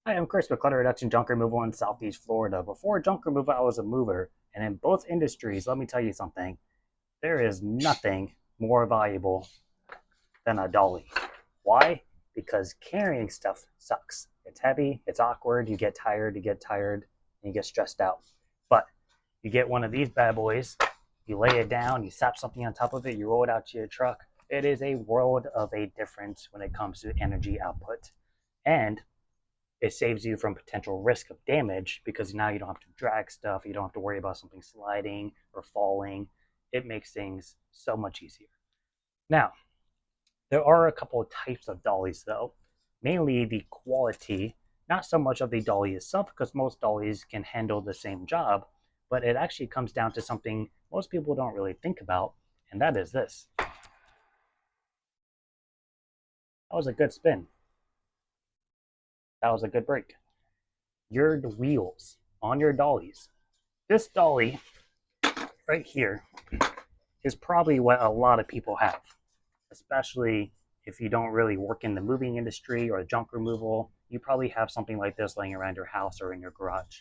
Hi, I'm Chris with Clutter Reduction Junk Removal in Southeast Florida. Before junk removal, I was a mover, and in both industries, let me tell you something, there is nothing more valuable than a dolly. Why? Because carrying stuff sucks. It's heavy, it's awkward, you get tired, and you get stressed out. But you get one of these bad boys, you lay it down, you slap something on top of it, you roll it out to your truck. It is a world of a difference when it comes to energy output. And it saves you from potential risk of damage because now you don't have to drag stuff, you don't have to worry about something sliding or falling. It makes things so much easier. Now, there are a couple of types of dollies though, mainly the quality, not so much of the dolly itself because most dollies can handle the same job, but it actually comes down to something most people don't really think about, and that is this. That was a good spin. That was a good break. Your wheels on your dollies. This dolly right here is probably what a lot of people have, especially if you don't really work in the moving industry or junk removal. You probably have something like this laying around your house or in your garage.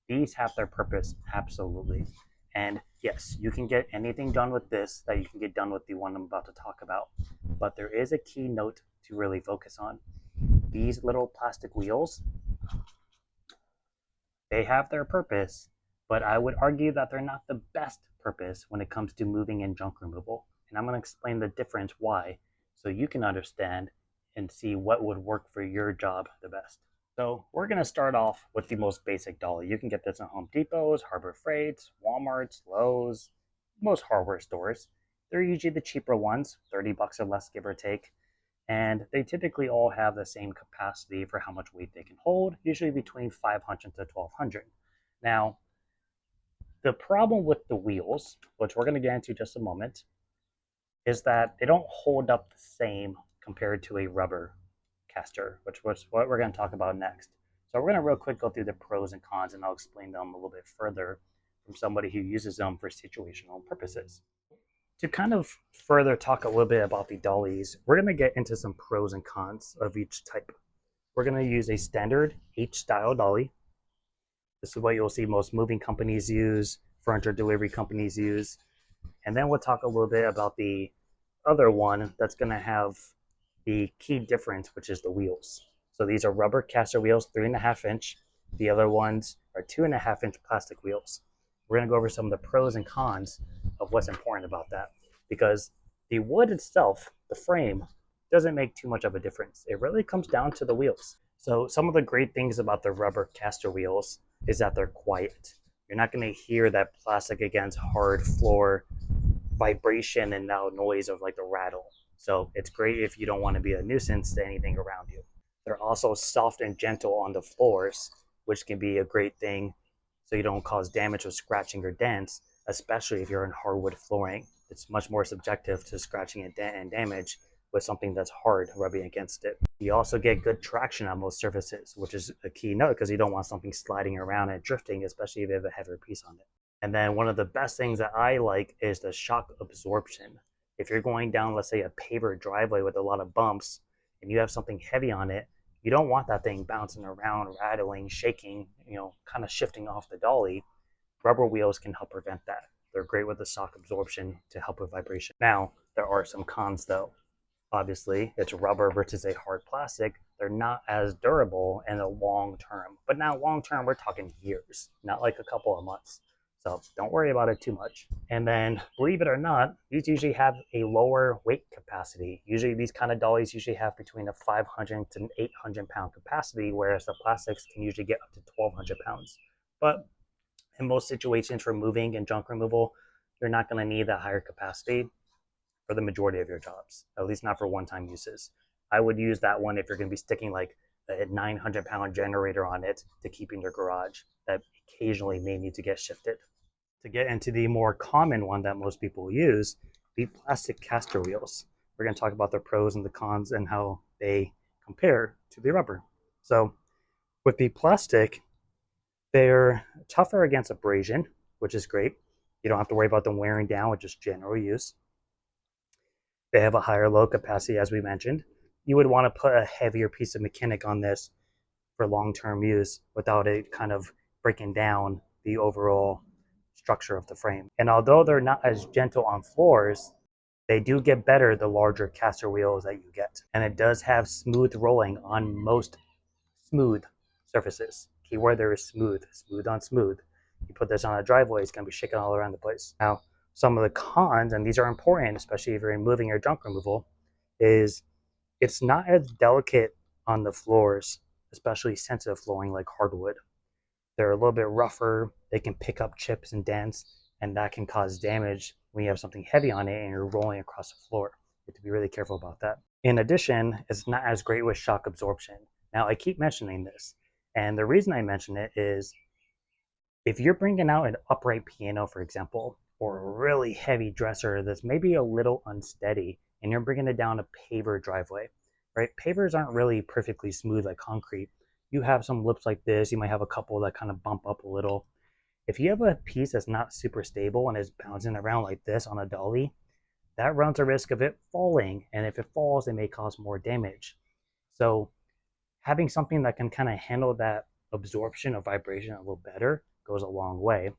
These have their purpose, absolutely. And yes, you can get anything done with this that you can get done with the one I'm about to talk about. But there is a key note to really focus on. These little plastic wheels, they have their purpose, but I would argue that they're not the best purpose when it comes to moving and junk removal. And I'm going to explain the difference why so you can understand and see what would work for your job the best. So we're going to start off with the most basic dolly. You can get this at Home Depots, Harbor Freights, Walmarts, Lowe's, most hardware stores. They're usually the cheaper ones, 30 bucks or less, give or take. And they typically all have the same capacity for how much weight they can hold, usually between 500 to 1200. Now, the problem with the wheels, which we're going to get into just a moment, is that they don't hold up the same compared to a rubber caster, which was what we're going to talk about next. So we're going to real quick go through the pros and cons, and I'll explain them a little bit further from somebody who uses them for situational purposes. To kind of further talk a little bit about the dollies, we're going to get into some pros and cons of each type. We're going to use a standard H style dolly. This is what you'll see most moving companies use, furniture delivery companies use. And then we'll talk a little bit about the other one that's going to have the key difference, which is the wheels. So these are rubber caster wheels, 3.5 inch. The other ones are 2.5 inch plastic wheels. We're going to go over some of the pros and cons of what's important about that because the wood itself, the frame, doesn't make too much of a difference. It really comes down to the wheels. So some of the great things about the rubber caster wheels is that they're quiet. You're not going to hear that plastic against hard floor vibration and now noise of like the rattle. So it's great if you don't want to be a nuisance to anything around you. They're also soft and gentle on the floors, which can be a great thing so you don't cause damage with scratching or dents, especially if you're in hardwood flooring. It's much more subjective to scratching and dent and damage with something that's hard rubbing against it. You also get good traction on most surfaces, which is a key note because you don't want something sliding around and drifting, especially if you have a heavier piece on it. And then one of the best things that I like is the shock absorption. If you're going down, let's say, a paver driveway with a lot of bumps and you have something heavy on it, you don't want that thing bouncing around, rattling, shaking, kind of shifting off the dolly. Rubber wheels can help prevent that. They're great with the shock absorption to help with vibration. Now, there are some cons though. Obviously, it's rubber versus a hard plastic. They're not as durable in the long term. But now, long term, we're talking years, not like a couple of months. So don't worry about it too much. And then, believe it or not, these usually have a lower weight capacity. Usually, these kind of dollies usually have between a 500 to 800 pound capacity, whereas the plastics can usually get up to 1,200 pounds. But in most situations for moving and junk removal, you're not going to need that higher capacity for the majority of your jobs, at least not for one-time uses. I would use that one if you're going to be sticking like a 900-pound generator on it to keep in your garage that occasionally may need to get shifted. To get into the more common one that most people use, the plastic caster wheels. We're going to talk about the pros and the cons and how they compare to the rubber. So with the plastic, they're tougher against abrasion, which is great. You don't have to worry about them wearing down with just general use. They have a higher load capacity, as we mentioned. You would want to put a heavier piece of mechanic on this for long-term use without it kind of breaking down the overall structure of the frame. And although they're not as gentle on floors, they do get better the larger caster wheels that you get. And it does have smooth rolling on most smooth surfaces. Keyword there is smooth, smooth on smooth. You put this on a driveway, it's going to be shaking all around the place. Now, some of the cons, and these are important, especially if you're moving your junk removal, is it's not as delicate on the floors, especially sensitive flooring like hardwood. They're a little bit rougher, they can pick up chips and dents, and that can cause damage when you have something heavy on it and you're rolling across the floor. You have to be really careful about that. In addition, it's not as great with shock absorption. Now, I keep mentioning this, and the reason I mention it is if you're bringing out an upright piano, for example, or a really heavy dresser that's maybe a little unsteady, and you're bringing it down a paver driveway, right? Pavers aren't really perfectly smooth like concrete. You have some lips like this, you might have a couple that kind of bump up a little. If you have a piece that's not super stable and is bouncing around like this on a dolly, that runs a risk of it falling, and if it falls, it may cause more damage. So having something that can kind of handle that absorption of vibration a little better goes a long way,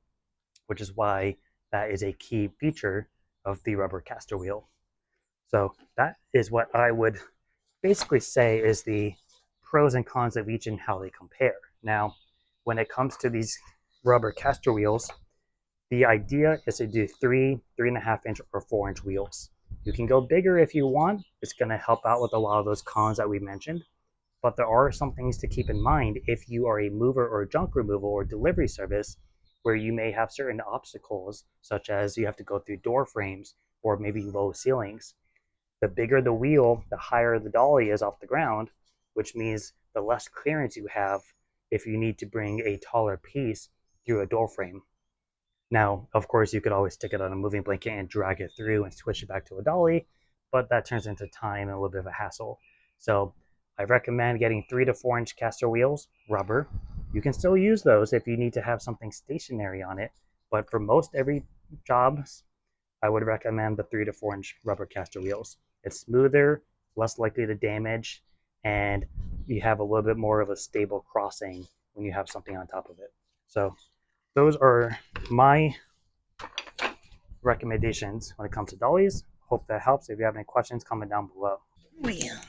which is why that is a key feature of the rubber caster wheel. So that is what I would basically say is the pros and cons of each and how they compare. Now, when it comes to these rubber caster wheels, the idea is to do 3.5 inch or 4-inch wheels. You can go bigger if you want. It's going to help out with a lot of those cons that we mentioned. But there are some things to keep in mind if you are a mover or junk removal or delivery service where you may have certain obstacles, such as you have to go through door frames or maybe low ceilings. The bigger the wheel, the higher the dolly is off the ground, which means the less clearance you have if you need to bring a taller piece through a door frame. Now, of course, you could always stick it on a moving blanket and drag it through and switch it back to a dolly, but that turns into time and a little bit of a hassle. So I recommend getting 3 to 4-inch caster wheels, rubber. You can still use those if you need to have something stationary on it, but for most every jobs, I would recommend the 3 to 4-inch rubber caster wheels. It's smoother, less likely to damage, and you have a little bit more of a stable crossing when you have something on top of it. So those are my recommendations when it comes to dollies. Hope that helps. If you have any questions, comment down below. Yeah.